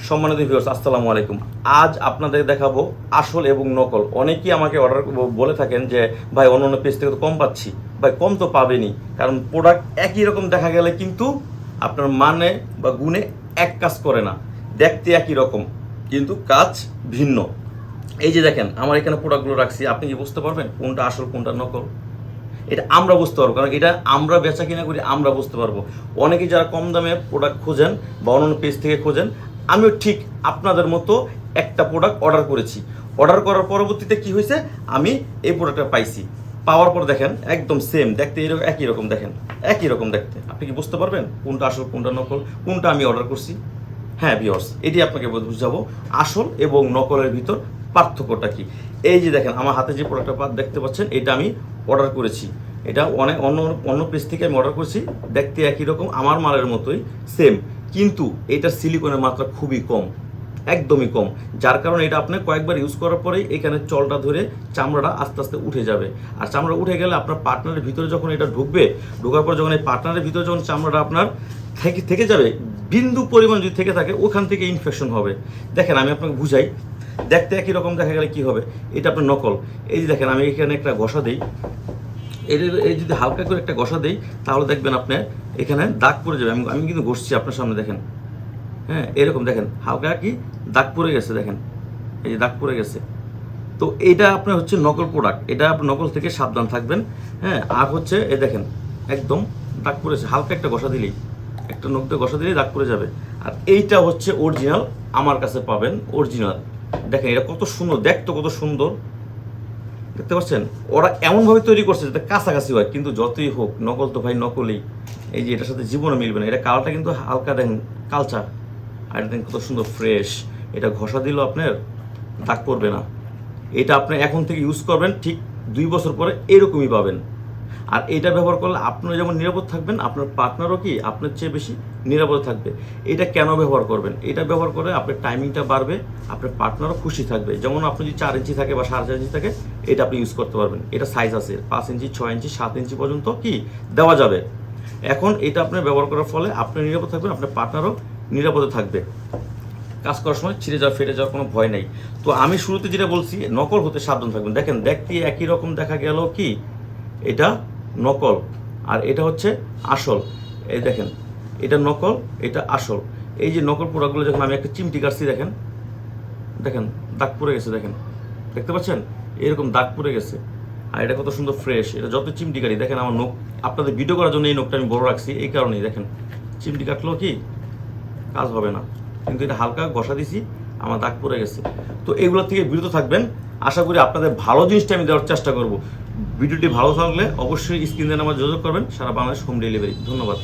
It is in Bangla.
সম্মানিত ভিউয়ার্স, আসসালামু আলাইকুম। আজ আপনাদের দেখাবো আসল এবং নকল। অনেকেই আমাকে অর্ডার বলে থাকেন যে ভাই অন্য অন্য পেজ থেকে তো কম পাচ্ছি। ভাই কম তো পাবেনই, কারণ প্রোডাক্ট একই রকম দেখা গেলে কিন্তু আপনার মানে বা গুণে এক কাজ করে না। দেখতে একই রকম কিন্তু কাজ ভিন্ন। এই যে দেখেন আমার এখানে প্রোডাক্টগুলো রাখছি, আপনি কি বুঝতে পারবেন কোনটা আসল কোনটা নকল? এটা আমরা বুঝতে পারবো, কারণ এটা আমরা বেচা কিনা করি, আমরা বুঝতে পারবো। অনেকেই যারা কম দামে প্রোডাক্ট খোঁজেন বা অন্যান্য পেজ থেকে খোঁজেন, আমিও ঠিক আপনাদের মতো একটা প্রোডাক্ট অর্ডার করেছি। অর্ডার করার পরবর্তীতে কি হয়েছে, আমি এই প্রোডাক্টটা পাইছি। পাওয়ার পর দেখেন একদম সেম দেখতে, এরকম একই রকম দেখেন, একই রকম দেখতে। আপনি কি বুঝতে পারবেন কোনটা আসল কোনটা নকল, কোনটা আমি অর্ডার করছি? হ্যাঁ ভিউয়ার্স, এটি আপনাকে বুঝাবো আসল এবং নকলের ভিতর পার্থক্যটা কি। এই যে দেখেন আমার হাতে যে প্রোডাক্টটা দেখতে পাচ্ছেন, এটা আমি অর্ডার করেছি। এটা অনেক অন্য অন্য পেজ থেকে আমি অর্ডার করেছি। দেখতে একই রকম, আমার মালের মতোই সেম, কিন্তু এটার সিলিকনের মাত্রা খুবই কম, একদমই কম। যার কারণে এটা আপনি কয়েকবার ইউজ করার পরেই এখানে চলটা ধরে চামড়াটা আস্তে আস্তে উঠে যাবে। আর চামড়া উঠে গেলে আপনার পার্টনারের ভিতরে যখন এটা ঢুকবে, ঢোকার পর যখন এই পার্টনারের ভিতরে যখন চামড়াটা আপনার থেকে যাবে, বিন্দু পরিমাণ যদি থেকে থাকে ওখান থেকে ইনফেকশন হবে। দেখেন আমি আপনাকে বুঝাই, দেখতে একই রকম দেখা গেলে কি হবে, এটা আপনার নকল। এই যে দেখেন আমি এখানে একটা ঘষা দিই, এই যদি হালকা করে একটা ঘষা দিই তাহলে দেখবেন আপনার এখানে দাগ পড়ে যাবে। আমি কিন্তু ঘষছি আপনার সামনে, দেখেন। হ্যাঁ, এরকম দেখেন হালকা কি দাগ পড়ে গেছে, দেখেন এই যে দাগ পড়ে গেছে। তো এটা আপনার হচ্ছে নকল প্রোডাক্ট, এটা আপনি নকল থেকে সাবধান থাকবেন। হ্যাঁ, আর হচ্ছে এই দেখেন একদম দাগ পড়েছে, হালকা একটা ঘষা দিলেই, একটা নখ দিয়ে ঘষা দিলেই দাগ পড়ে যাবে। আর এইটা হচ্ছে অরিজিনাল, আমার কাছে পাবেন অরিজিনাল। দেখেন এটা কত সুন্দর, দেখতে কত সুন্দর, দেখতে পাচ্ছেন? ওরা এমনভাবে তৈরি করছে যাতে কাছাকাছি হয়, কিন্তু যতই হোক নকল তো ভাই নকলই। এই যে এটার সাথে জীবনে মিলবে না। এটা কালারটা কিন্তু হালকা দেখেন কালচা, আর এটা দেখেন কত সুন্দর ফ্রেশ। এটা ঘষা দিলেও আপনার দাগ পড়বে না। এটা আপনি এখন থেকে ইউজ করবেন, ঠিক 2 বছর পরে এরকমই পাবেন। আর এটা ব্যবহার করলে আপনি যেমন নিরাপদ থাকবেন, আপনার পার্টনারও কি আপনার চেয়ে বেশি নিরাপদ থাকবে। এটা কেন ব্যবহার করবেন? এটা ব্যবহার করে আপনার টাইমিংটা বাড়বে, আপনার পার্টনারও খুশি থাকবে। যেমন আপনি যদি 4 ইঞ্চি থাকে বা 4.5 ইঞ্চি থাকে, এটা আপনি ইউজ করতে পারবেন। এটা সাইজ আছে 5 ইঞ্চি, 6 ইঞ্চি, 7 ইঞ্চি পর্যন্ত কি দেওয়া যাবে। এখন এটা আপনি ব্যবহার করার ফলে আপনি নিরাপদ থাকবেন, আপনার পার্টনারও নিরাপদে থাকবে। কাজ করার সময় ছিঁড়ে যাওয়া ফেটে যাওয়ার কোনো ভয় নেই। তো আমি শুরুতে যেটা বলছি, নকল হতে সাবধান থাকবেন। দেখেন দেখতে একই রকম দেখা গেল কি এটা নকল, আর এটা হচ্ছে আসল। এই দেখেন এটা নকল, এটা আসল। এই যে নকল প্রোডাক্টগুলো যখন আমি একটা চিমটি কাটছি, দেখেন দেখেন দাগ পড়ে গেছে, দেখেন দেখতে পাচ্ছেন এরকম দাগ পড়ে গেছে। আর এটা কত সুন্দর ফ্রেশ। এটা যত চিমটি কাটি, দেখেন আমার নখ, আপনাদের ভিডিও করার জন্য এই নখটা আমি বড় রাখছি, এই কারণেই। দেখেন চিমটি কাটলেও কি কাজ হবে না, কিন্তু এটা হালকা ঘষা দিছি, আমার দাগ পড়ে গেছে। তো এগুলোর থেকে বিরত থাকবেন। আশা করি আপনাদের ভালো জিনিসটা আমি দেওয়ার চেষ্টা করব। ভিডিওটি ভালো থাকলে অবশ্যই স্ক্রিনে আমার যোগাযোগ করবেন। সারা বাংলাদেশ হোম ডেলিভারি। ধন্যবাদ।